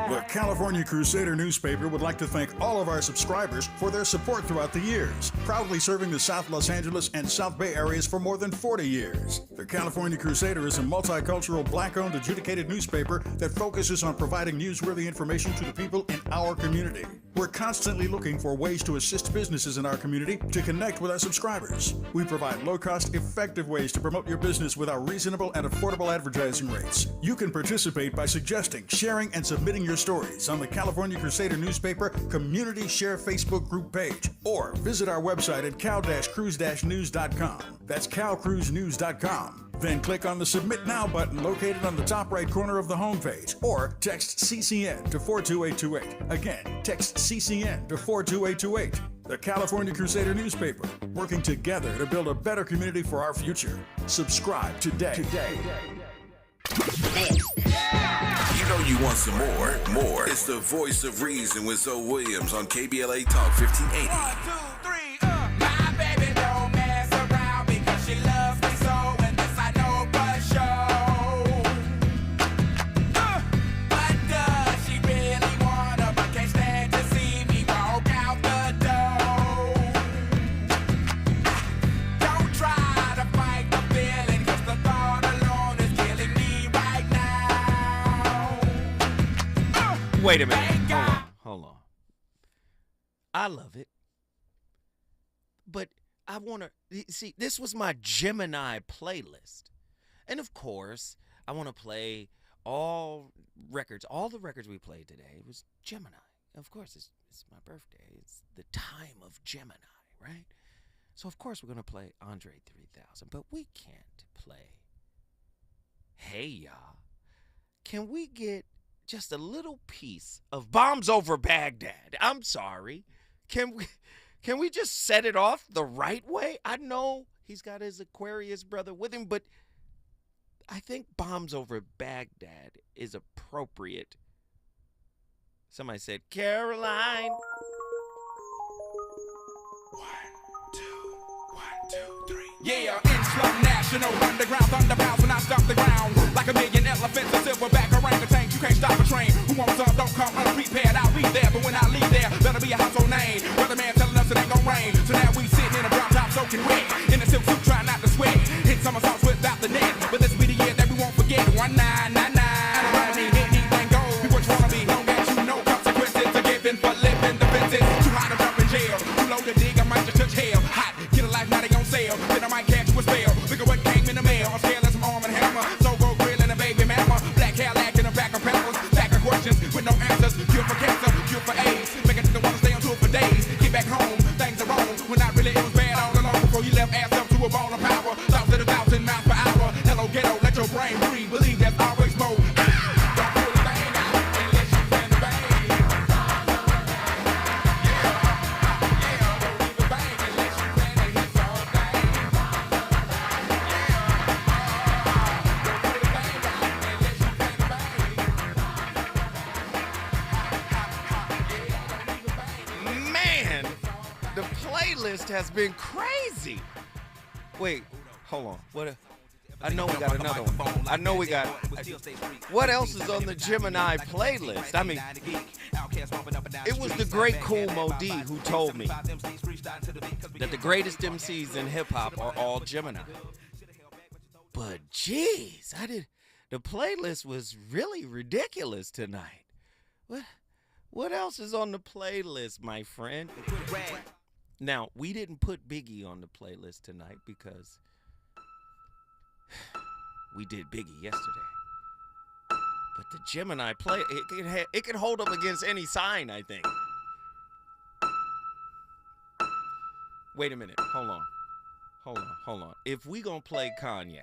The California Crusader newspaper would like to thank all of our subscribers for their support throughout the years, proudly serving the South Los Angeles and South Bay areas for more than 40 years. The California Crusader is a multicultural, black-owned, adjudicated newspaper that focuses on providing newsworthy information to the people in our community. We're constantly looking for ways to assist businesses in our community to connect with our subscribers. We provide low-cost, effective ways to promote your business with our reasonable and affordable advertising rates. You can participate by suggesting, sharing, and submitting your stories on the California Crusader newspaper Community Share Facebook group page, or visit our website at cal-cruise-news.com. That's calcruisenews.com. Then click on the Submit Now button located on the top right corner of the homepage, or text CCN to 42828. Again, text CCN to 42828. The California Crusader newspaper, working together to build a better community for our future. Subscribe today. You know you want some more. It's the voice of reason with Zoe Williams on KBLA Talk 1580. 1, 2, 3, my baby don't mess around because she loves me so, and this I know for sure. But does she really wanna, but can't stand to see me walk out the door? Don't try to fight the feeling, cause the thought alone is killing me right now. Wait a minute. Hold on. I love it. But I want to see, this was my Gemini playlist. And of course, I want to play all the records we played today. It was Gemini. Of course, it's my birthday. It's the time of Gemini, right? So of course we're going to play Andre 3000, but we can't play Hey Ya. Can we get just a little piece of Bombs Over Baghdad? I'm sorry. Can we just set it off the right way? I know he's got his Aquarius brother with him, but I think Bombs Over Baghdad is appropriate. Somebody said, Caroline. 1, 2, 3. Yeah, international underground thunderbounds when I stomp the ground. Like a million elephants, a silverback orangutan. You can't stop a train. Who wants some? Don't come unprepared. I'll be there, but when I leave there, better be a household name. Weatherman telling us it ain't gon' rain. So now we sitting in a drop top soaking wet. In a silk suit, trying not to sweat. Hit somersaults without the net. But this be the year that we won't forget. 1999. And around me, anything goes. Be what you wanna be. Long as you know consequences are given for living defenses. Too hot to jump in jail. Too low to dig, I might just touch hell. Hot, get a life, now they on sale. Then I might catch you a spell. Look at what came in the mail. I'm scared of some arm and hammer. So go grill and a baby mama. Black Cadillac in a back of peppers. Back of questions with no answers. Cure for cancer, cure for AIDS. Make it to the wanna stay on tour for days. Get back home, things are wrong. When I really it was bad all along. Before you left ass up to a ball of power. Thoughts at 1,000 miles per hour. Hello ghetto, let your brain breathe. Believe there's always more. Don't pull the thing out unless you plan the bang. Man, the playlist has been crazy. Wait, hold on. I know we got another one. I know we got. What else is on the Gemini playlist? I mean, it was the great Cool Mo D who told me that the greatest MCs in hip hop are all Gemini. But geez, the playlist was really ridiculous tonight. What else is on the playlist, my friend? Now, we didn't put Biggie on the playlist tonight because we did Biggie yesterday. But the Gemini it can hold up against any sign, I think. Wait a minute. Hold on. If we gonna play Kanye,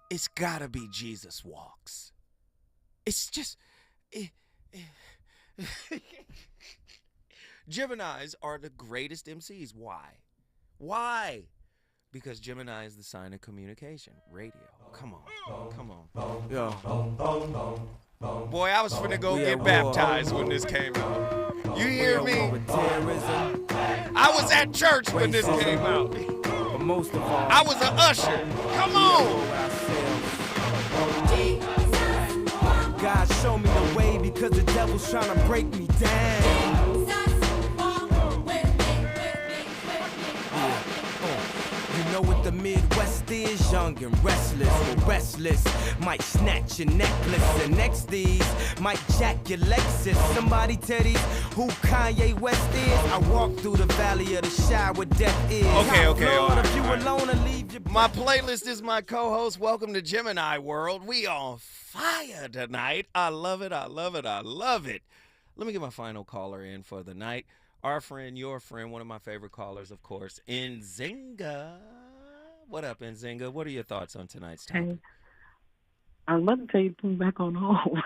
it's gotta be Jesus Walks. It's just... Geminis are the greatest MCs. Why? Because Gemini is the sign of communication. Radio. Come on. Yo. Boy, I was finna go get baptized when this came out. You hear me? I was at church when this came out. Most of all, I was an usher. Come on. God show me the way because the devil's trying to break me down. You know what the Midwest is? Young and restless, but restless might snatch your necklace. And next these might jack your Lexus. Somebody tell these who Kanye West is. I walk through the valley of the shadow where death is. Okay. Lord, if you alone and leave your... My playlist is my co-host. Welcome to Gemini World. We on fire tonight. I love it. Let me get my final caller in for the night. Our friend, your friend, one of my favorite callers, of course, Nzinga. What up, Nzinga? What are your thoughts on tonight's topic? Hey, I was about to tell you to put me back on hold.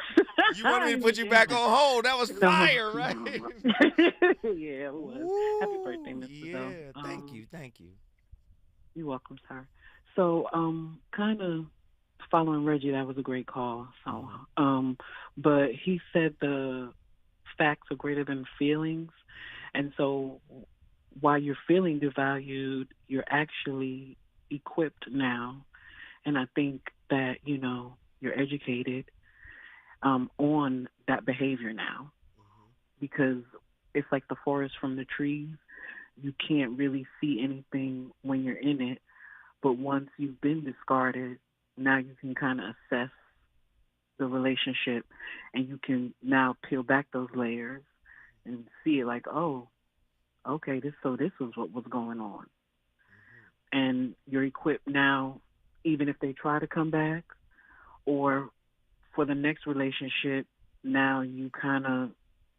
You wanted me to put you back on hold? That was fire, right? Yeah, it was. Happy birthday, Mr. Yeah, thank you. You're welcome, sir. So, kind of following Reggie, that was a great call. So, but he said the facts are greater than feelings. And so while you're feeling devalued, you're actually equipped now. And I think that, you're educated on that behavior now. Because it's like the forest from the trees. You can't really see anything when you're in it. But once you've been discarded, now you can kind of assess the relationship, and you can now peel back those layers and see it like, oh, okay, this was what was going on. And you're equipped now, even if they try to come back, or for the next relationship, now you kind of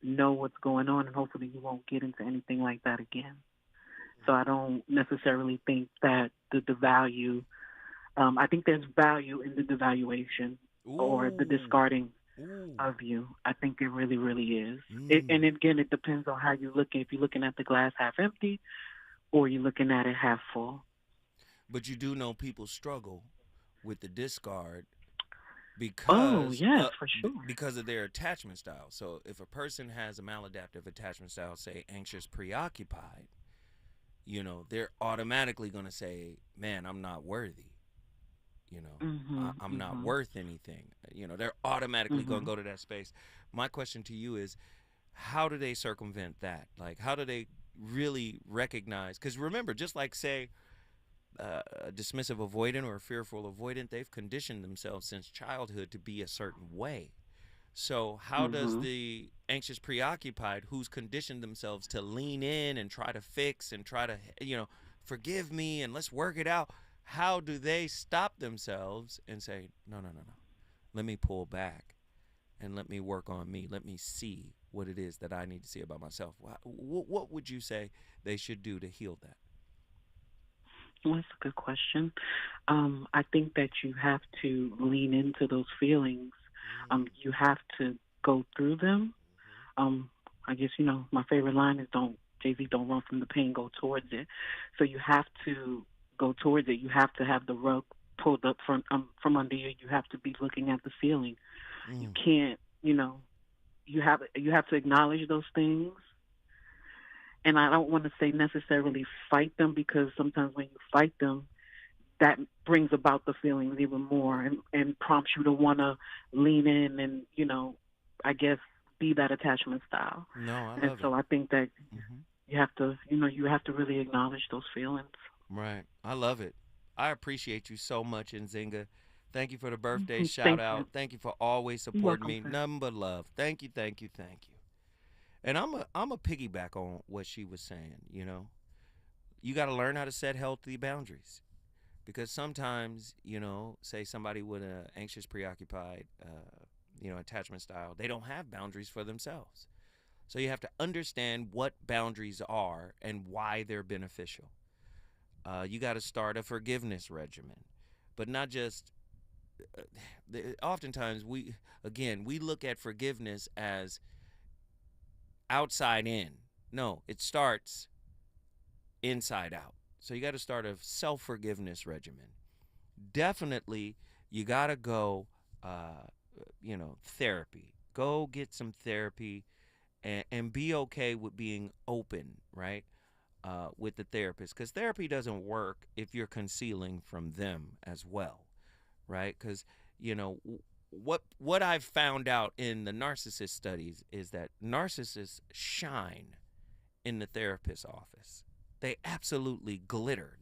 know what's going on, and hopefully you won't get into anything like that again. So I don't necessarily think that the value, I think there's value in the devaluation or the discarding of you. I think it really, really is. And again, it depends on how you're looking. If you're looking at the glass half empty or you're looking at it half full. But you do know people struggle with the discard because for sure. Because of their attachment style. So if a person has a maladaptive attachment style, say anxious, preoccupied, they're automatically going to say, man, I'm not worthy. I'm not worth anything. They're automatically going to go to that space. My question to you is, how do they circumvent that? Like, how do they really recognize? Because remember, just like, say, a dismissive avoidant or a fearful avoidant, they've conditioned themselves since childhood to be a certain way. So how does the anxious preoccupied, who's conditioned themselves to lean in and try to fix and try to, forgive me and let's work it out, how do they stop themselves and say, no, let me pull back and let me work on me. Let me see what it is that I need to see about myself. What would you say they should do to heal that? Well, that's a good question. I think that you have to lean into those feelings. You have to go through them. I guess, my favorite line is Jay-Z, don't run from the pain, go towards it. So you have to go towards it. You have to have the rug pulled up from under you. You have to be looking at the ceiling. You can't, you have to acknowledge those things. And I don't want to say necessarily fight them, because sometimes when you fight them, that brings about the feelings even more and prompts you to want to lean in and, I guess, be that attachment style. No, I love And so I think that you have to, you have to really acknowledge those feelings. Right. I love it. I appreciate you so much, Nzinga. Thank you for the birthday Thank shout you. out. Thank you for always You're supporting welcome, me. sir. Nothing but love. Thank you, thank you, thank you. And I'm a piggyback on what she was saying, You got to learn how to set healthy boundaries. Because sometimes, say somebody with an anxious, preoccupied, attachment style, they don't have boundaries for themselves. So you have to understand what boundaries are and why they're beneficial. You got to start a forgiveness regimen, but not just. Oftentimes we look at forgiveness as outside in. No, it starts inside out. So you got to start a self-forgiveness regimen. Definitely, you got to go, therapy. Go get some therapy and be okay with being open, right, with the therapist. Because therapy doesn't work if you're concealing from them as well, right? Because, what I've found out in the narcissist studies is that narcissists shine in the therapist's office. They absolutely glitter.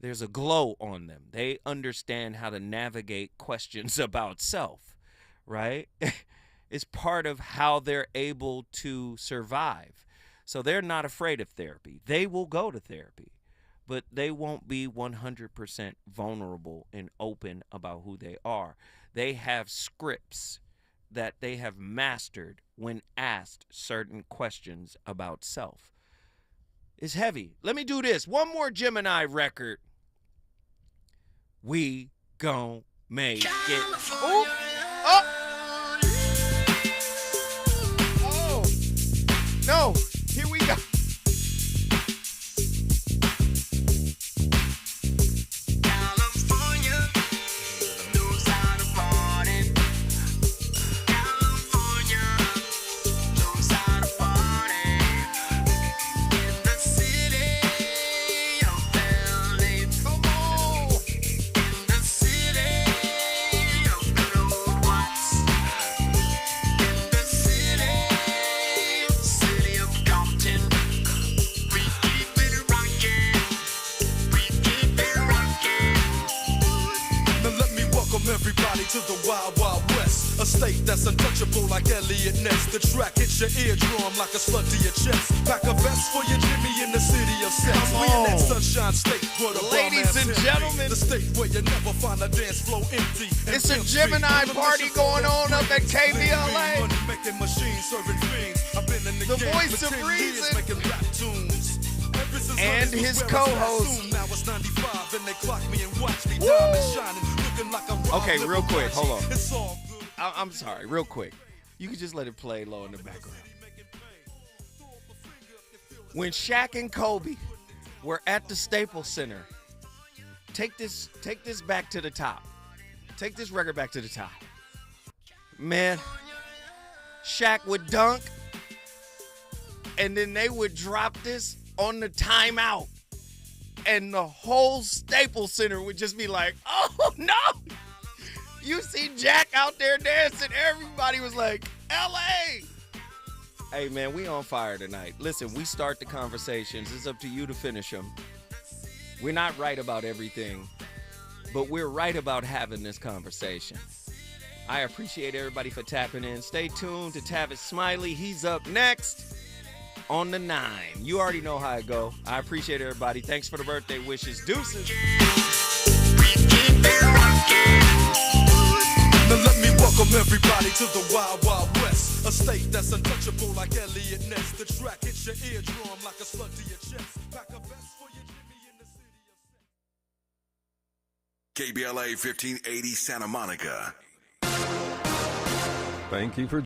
There's a glow on them. They understand how to navigate questions about self, right? It's part of how they're able to survive. So they're not afraid of therapy. They will go to therapy, but they won't be 100% vulnerable and open about who they are. They have scripts that they have mastered when asked certain questions about self. It's heavy. Let me do this. One more Gemini record. We gon' make it. Ooh. Oh. Oh. No. Here we go. Everybody to the Wild Wild West, a state that's untouchable like Elliot Ness. The track hits your eardrum like a slug to your chest. Pack a vest for your Jimmy in the city of sex. We in that sunshine state where the ladies and gentlemen, the state where you never find a dance floor empty. It's a Gemini party going on up at KBLA. Making machines serving fiends. I've been in the game voice for of 10 reason. years making rap tunes. And his co-host. Now it's 95 and they clock me and watch me diamond shining, looking like a Okay, real quick, hold on. I'm sorry, real quick. You can just let it play low in the background. When Shaq and Kobe were at the Staples Center, take this back to the top. Take this record back to the top. Man, Shaq would dunk, and then they would drop this on the timeout. And the whole Staples Center would just be like, oh, no. You see Jack out there dancing. Everybody was like, L.A. Hey, man, we on fire tonight. Listen, we start the conversations. It's up to you to finish them. We're not right about everything, but we're right about having this conversation. I appreciate everybody for tapping in. Stay tuned to Tavis Smiley. He's up next on the 9. You already know how it go. I appreciate everybody. Thanks for the birthday wishes. Deuces. Now let me welcome everybody to the Wild Wild West, a state that's untouchable like Elliot Ness. The track hits your eardrum like a slug to your chest. Pack a vest for your Jimmy in the city of sex. KBLA 1580 Santa Monica. Thank you for